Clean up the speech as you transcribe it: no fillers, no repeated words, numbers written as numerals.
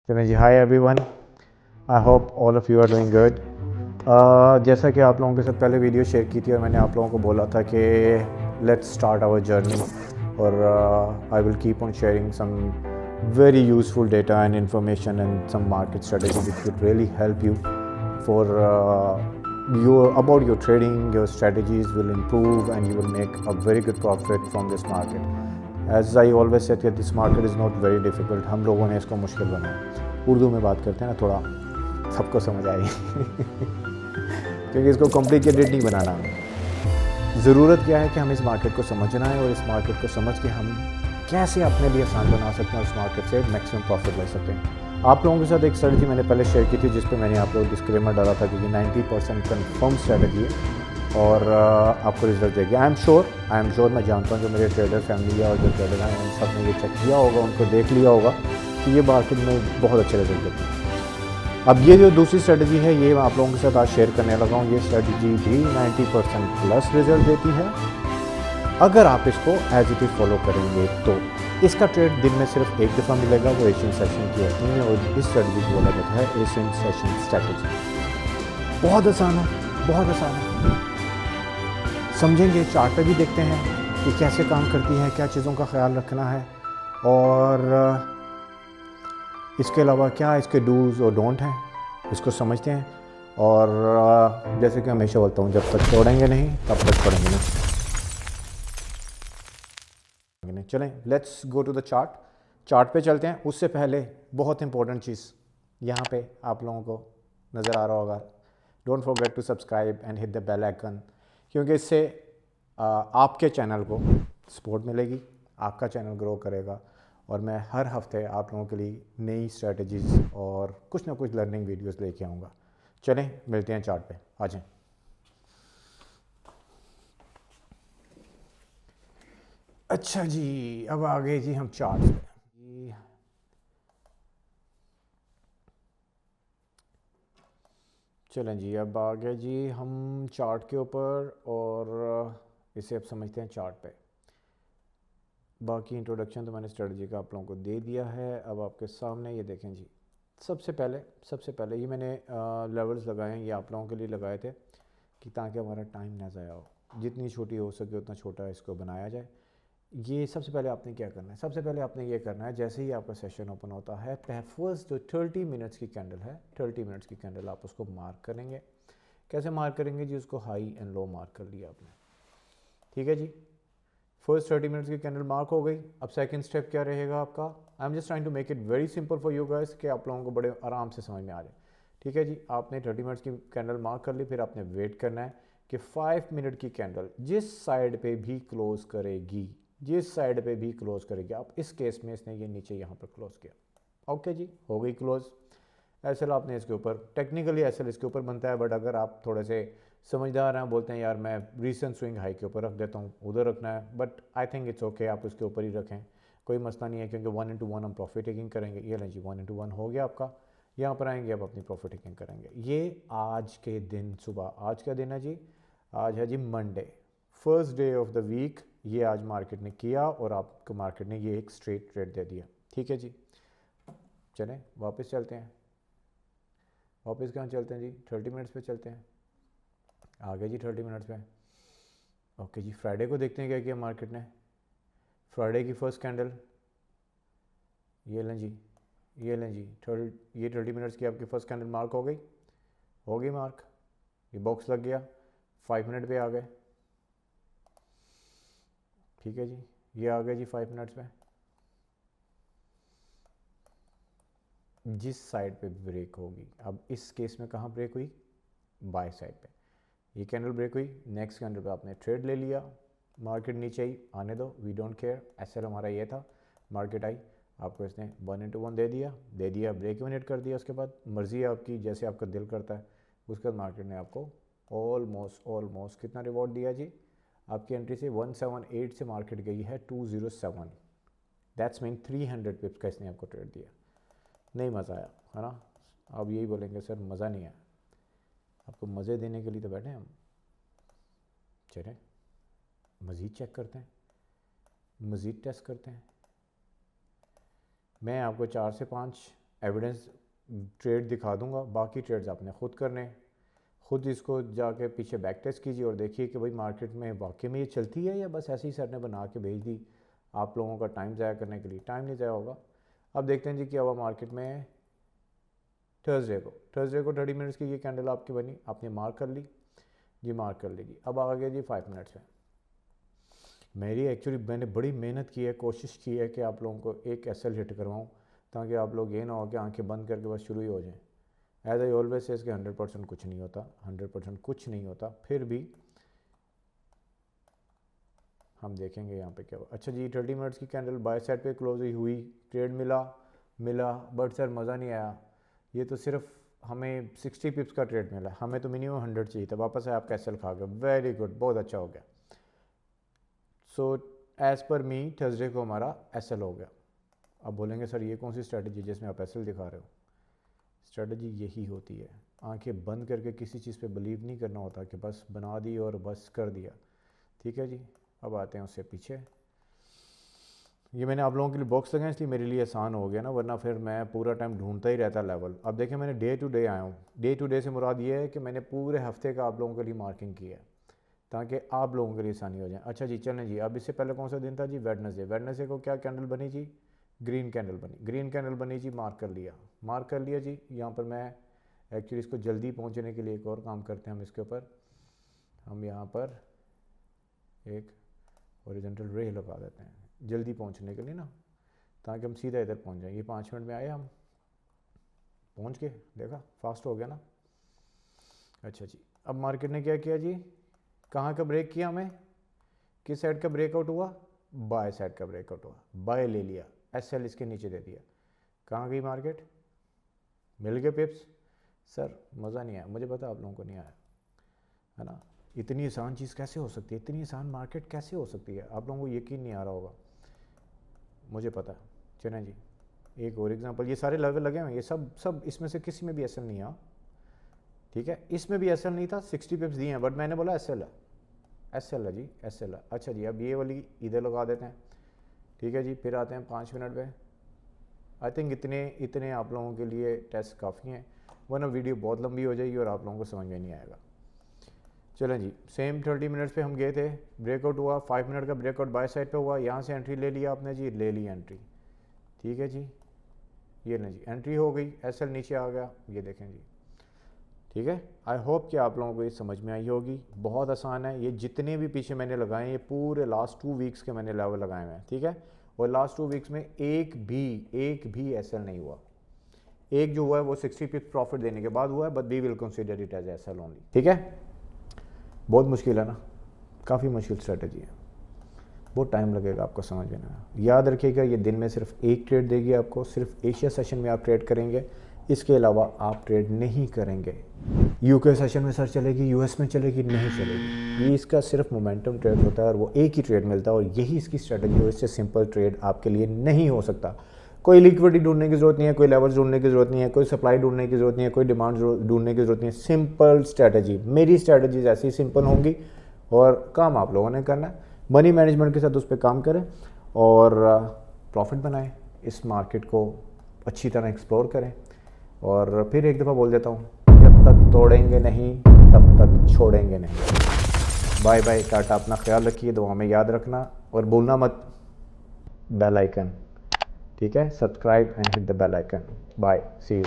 चलें जी, hi everyone, I hope all of you are doing good. जैसा कि आप लोगों के साथ पहले वीडियो शेयर की थी और मैंने आप लोगों को बोला था कि लेट्स स्टार्ट आवर जर्नी, और I will keep on sharing some very useful data and information and some market strategy which would really help you for about your trading. Your strategies will improve and you will make a very good profit from this market. As I always said that this market is not very difficult. हम लोगों ने इसको मुश्किल बनाया। उर्दू में बात करते हैं ना, थोड़ा सबको समझ आएगी क्योंकि इसको कॉम्प्लिकेटेड नहीं बनाना हमें। ज़रूरत क्या है कि हमें इस मार्केट को समझना है और इस मार्केट को समझ के हम कैसे अपने लिए आसान बना सकते हैं और इस मार्केट से मैक्सिमम प्रॉफिट ले सकते हैं। आप लोगों के साथ एक स्ट्रेटजी मैंने पहले शेयर की थी जिस पे मैंने आप लोगों को डिस्क्लेमर डाला था कि 90% कन्फर्म स्ट्रेटजी है और आपको रिजल्ट देगी। आई एम श्योर, मैं जानता हूँ जो मेरे ट्रेडर फैमिली है और जो ट्रेडर हैं उन सब ने ये चेक किया होगा, उनको देख लिया होगा कि ये मार्केट में बहुत अच्छे रिजल्ट देती है। अब ये जो दूसरी स्ट्रेटजी है ये मैं आप लोगों के साथ आज शेयर करने लगा हूँ। ये स्ट्रेटजी भी 90% प्लस रिजल्ट देती है अगर आप इसको एज इट इज़ फॉलो करेंगे। तो इसका ट्रेड दिन में सिर्फ एक दफ़ा मिलेगा, वो एशियन सेशन की होती है और इस स्ट्रेटजी को बोला जाता है एशियन सेशन स्ट्रेटजी। बहुत आसान है, बहुत आसान है। समझेंगे, चार्ट पे भी देखते हैं कि कैसे काम करती है, क्या चीज़ों का ख्याल रखना है और इसके अलावा क्या इसके डूज़ और डोंट हैं, इसको समझते हैं। और जैसे कि हमेशा बोलता हूँ, जब तक छोड़ेंगे नहीं तब तक छोड़ेंगे नहीं। चलें, let's go to the chart पे चलते हैं। उससे पहले बहुत इंपॉर्टेंट चीज़ यहाँ पे आप लोगों को नज़र आ रहा होगा, don't forget to subscribe and hit the bell icon, क्योंकि इससे आपके चैनल को सपोर्ट मिलेगी, आपका चैनल ग्रो करेगा और मैं हर हफ्ते आप लोगों के लिए नई स्ट्रेटजीज़ और कुछ ना कुछ लर्निंग वीडियोस लेके आऊँगा। चलें, मिलते हैं चार्ट पे, आ जाएं। अच्छा जी, अब आ गए जी हम चार्ट पे जी। चलें जी, अब आ गए जी हम चार्ट के ऊपर और इसे अब समझते हैं चार्ट पे। बाकी इंट्रोडक्शन तो मैंने स्ट्रेटजी का आप लोगों को दे दिया है। अब आपके सामने ये देखें जी, सबसे पहले ये मैंने लेवल्स लगाए हैं, ये आप लोगों के लिए लगाए थे कि ताकि हमारा टाइम ना ज़ाया हो, जितनी छोटी हो सके उतना छोटा इसको बनाया जाए। ये सबसे पहले आपने क्या करना है, सबसे पहले आपने ये करना है, जैसे ही आपका सेशन ओपन होता है फर्स्ट जो 30 मिनट्स की कैंडल है, 30 मिनट्स की कैंडल आप उसको मार्क करेंगे। कैसे मार्क करेंगे जी, उसको हाई एंड लो मार्क कर लिया आपने, ठीक है जी। फर्स्ट 30 मिनट्स की कैंडल मार्क हो गई। अब सेकंड स्टेप क्या रहेगा आपका, I am just trying to make it very simple for you guys कि आप लोगों को बड़े आराम से समझ में आ जाए, ठीक है जी। आपने 30 मिनट्स की कैंडल मार्क कर ली, फिर आपने वेट करना है कि 5 मिनट की कैंडल जिस साइड पे भी क्लोज करेगी, जिस साइड पे भी क्लोज करेगी, आप इस केस में इसने ये नीचे यहाँ पर क्लोज किया, ओके जी, हो गई क्लोज। एसएल आपने इसके ऊपर, टेक्निकली एसएल इसके ऊपर बनता है, बट अगर आप थोड़े से समझदार हैं, बोलते हैं यार मैं रीसेंट स्विंग हाई के ऊपर रख देता हूँ, उधर रखना है, but I think it's okay, आप उसके ऊपर ही रखें, कोई मसला नहीं है, क्योंकि 1:1 हम प्रॉफिट टेकिंग करेंगे। ये लें जी, 1:1 हो गया आपका। यहाँ पर आएंगे, अब अपनी प्रॉफिट टेकिंग करेंगे। ये आज के दिन सुबह, आज का दिन है जी, आज है जी Monday, first day of the week. ये आज मार्केट ने किया और आपको मार्केट ने ये एक स्ट्रेट ट्रेड दे दिया, ठीक है जी। चलें वापस चलते हैं, वापस कहाँ चलते हैं जी, 30 मिनट्स पे चलते हैं। आ गए जी 30 मिनट्स पे, ओके जी। फ्राइडे को देखते हैं क्या किया मार्केट ने। फ्राइडे की फर्स्ट कैंडल, ये लें जी, ये लें जी, ये 30 मिनट्स की आपकी फर्स्ट कैंडल मार्क हो गई, हो गई मार्क, ये बॉक्स लग गया, 5 मिनट पे आ गए, ठीक है जी। ये आ गए जी 5 मिनट्स पे, जिस साइड पे ब्रेक होगी, अब इस केस में कहाँ ब्रेक हुई, बाय साइड पे, ये कैंडल ब्रेक हुई, नेक्स्ट कैंडल पे आपने ट्रेड ले लिया, मार्केट नीचे आई, आने दो, वी डोंट केयर, एसएल हमारा ये था, मार्केट आई, आपको इसने 1:1 दे दिया, ब्रेक इवन हिट कर दिया। उसके बाद मर्जी है आपकी, जैसे आपका दिल करता है। उसके बाद मार्केट ने आपको ऑलमोस्ट कितना रिवॉर्ड दिया जी, आपकी एंट्री से 178 से मार्केट गई है 207, दैट्स मीन 300 पिप्स का इसने आपको ट्रेड दिया। नहीं मज़ा आया है ना, आप यही बोलेंगे सर मज़ा नहीं आया, आपको मज़े देने के लिए तो बैठे हम। चलें मज़ीद चेक करते हैं, मज़ीद टेस्ट करते हैं। मैं आपको 4 से 5 एविडेंस ट्रेड दिखा दूंगा, बाकी ट्रेड्स आपने ख़ुद करने, ख़ुद इसको जाके पीछे बैक टेस्ट कीजिए और देखिए कि भाई मार्केट में वाकई में ये चलती है या बस ऐसे ही सर ने बना के भेज दी आप लोगों का टाइम ज़ाया करने के लिए। टाइम नहीं ज़ाया होगा। अब देखते हैं जी क्या हुआ मार्केट में थर्सडे को 30 मिनट्स की ये कैंडल आपकी बनी, आपने मार्क कर ली जी, मार्क कर लेगी। अब आ गया जी 5 मिनट्स में। मैंने बड़ी मेहनत की है, कोशिश की है कि आप लोगों को एक एसएल हिट करवाऊँ ताकि आप लोग ये ना हो कि आंखें बंद करके बस शुरू ही हो जाएं। एज आई ऑलवेज सेज कि 100% कुछ नहीं होता, 100% कुछ नहीं होता, फिर भी हम देखेंगे यहाँ पे क्या हुआ। अच्छा जी 30 मिनट्स की कैंडल बाय साइड पे क्लोज हुई, ट्रेड मिला बट सर मज़ा नहीं आया। ये तो सिर्फ हमें 60 पिप्स का ट्रेड मिला, हमें तो मिनिमम 100 चाहिए था। वापस है आपका एसएल खा गया, वेरी गुड, बहुत अच्छा हो गया। सो एज़ पर मी थर्सडे को हमारा एसएल हो गया। अब बोलेंगे सर ये कौन सी स्ट्रैटेजी जिसमें आप एसएल दिखा रहे हो। स्ट्रैटेजी यही होती है, आंखें बंद करके किसी चीज़ पे बिलीव नहीं करना होता कि बस बना दी और बस कर दिया। ठीक है जी, अब आते हैं उससे पीछे। ये मैंने आप लोगों के लिए बॉक्स लगाया इसलिए मेरे लिए आसान हो गया ना, वरना फिर मैं पूरा टाइम ढूंढता ही रहता लेवल। अब देखें मैंने डे टू डे आया हूँ। डे टू डे से मुराद ये है कि मैंने पूरे हफ्ते का आप लोगों के लिए मार्किंग की है ताकि आप लोगों के लिए आसानी हो जाए। अच्छा जी चलें जी, अब इससे पहले कौन सा दिन था जी, वेडनेसडे। वेडनेसडे को क्या कैंडल बनी जी, ग्रीन कैंडल बनी। ग्रीन कैंडल बनी जी, मार्क कर लिया जी। यहाँ पर मैं एक्चुअली इसको जल्दी पहुँचने के लिए एक और काम करते हैं हम इसके ऊपर, हम यहाँ पर एक हॉरिजॉन्टल रे लगा देते हैं जल्दी पहुँचने के लिए ना, ताकि हम सीधा इधर पहुँच जाएं। ये 5 मिनट में आए, हम पहुँच गए, देखा फास्ट हो गया ना। अच्छा जी, अब मार्केट ने क्या किया जी, कहाँ का ब्रेक किया, हमें किस साइड का ब्रेकआउट हुआ, बाय साइड का ब्रेकआउट हुआ, बाय ले लिया, एसएल इसके नीचे दे दिया। कहाँ गई मार्केट, मिल गए पिप्स। सर मज़ा नहीं आया, मुझे पता आप लोगों को नहीं आया है ना। इतनी आसान चीज़ कैसे हो सकती है, इतनी आसान मार्केट कैसे हो सकती है, आप लोगों को यकीन नहीं आ रहा होगा, मुझे पता। चलें जी एक और एग्जांपल, ये सारे लेवल लगे हुए हैं, ये सब इसमें से किसी में भी एसएल नहीं है। ठीक है, इसमें भी एसएल नहीं था, 60 पिप्स दिए हैं बट मैंने बोला एसएल है, एसएल है जी, एसएल है। अच्छा जी, अब ये वाली इधर लगा देते हैं। ठीक है जी, फिर आते हैं 5 मिनट पे। आई थिंक इतने आप लोगों के लिए टेस्ट काफ़ी हैं, वरना वीडियो बहुत लंबी हो जाएगी और आप लोगों को समझ में नहीं आएगा। चलें जी, सेम 30 मिनट्स पे हम गए थे, ब्रेकआउट हुआ, 5 मिनट का ब्रेकआउट बाय साइड पे हुआ, यहाँ से एंट्री ले लिया आपने जी, ले ली एंट्री। ठीक है जी, ये नहीं जी, एंट्री हो गई, एसएल नीचे आ गया, ये देखें जी। ठीक है, आई होप कि आप लोगों को ये समझ में आई होगी। बहुत आसान है, ये जितने भी पीछे मैंने लगाए, ये पूरे लास्ट 2 वीक्स के मैंने लेवल लगाए हुए हैं। ठीक है, और लास्ट 2 वीक्स में एक भी एसएल नहीं हुआ। एक जो हुआ है वो 60 पिप्स प्रॉफिट देने के बाद हुआ है, but we will consider it as SL only. ठीक है, बहुत मुश्किल है ना, काफ़ी मुश्किल स्ट्रेटजी है, बहुत टाइम लगेगा आपको समझ में ना। याद रखिएगा ये दिन में सिर्फ एक ट्रेड देगी आपको, सिर्फ एशिया सेशन में आप ट्रेड करेंगे, इसके अलावा आप ट्रेड नहीं करेंगे। यूके सेशन में सर चलेगी, यूएस में चलेगी, नहीं चलेगी। ये इसका सिर्फ मोमेंटम ट्रेड होता है और वो एक ही ट्रेड मिलता है और यही इसकी स्ट्रेटजी है। इससे सिंपल ट्रेड आपके लिए नहीं हो सकता। कोई लिक्विडिटी ढूंढने की ज़रूरत नहीं है, कोई लेवल्स ढूंढने की ज़रूरत नहीं है, कोई सप्लाई ढूंढने की ज़रूरत नहीं है, कोई डिमांड ढूंढने की ज़रूरत नहीं है। सिंपल स्ट्रेटजी, मेरी स्ट्रेटजीज ऐसी सिंपल होंगी और काम आप लोगों ने करना है। मनी मैनेजमेंट के साथ उस पर काम करें और प्रॉफिट बनाएं, इस मार्केट को अच्छी तरह एक्सप्लोर करें। और फिर एक दफ़ा बोल देता हूँ, जब तक तोड़ेंगे नहीं तब तक छोड़ेंगे नहीं। बाय बाय, टाटा, अपना ख्याल रखिए, दुआ में याद रखना और भूलना मत बेल आइकन। ठीक है, subscribe and hit the bell icon. Bye, see you.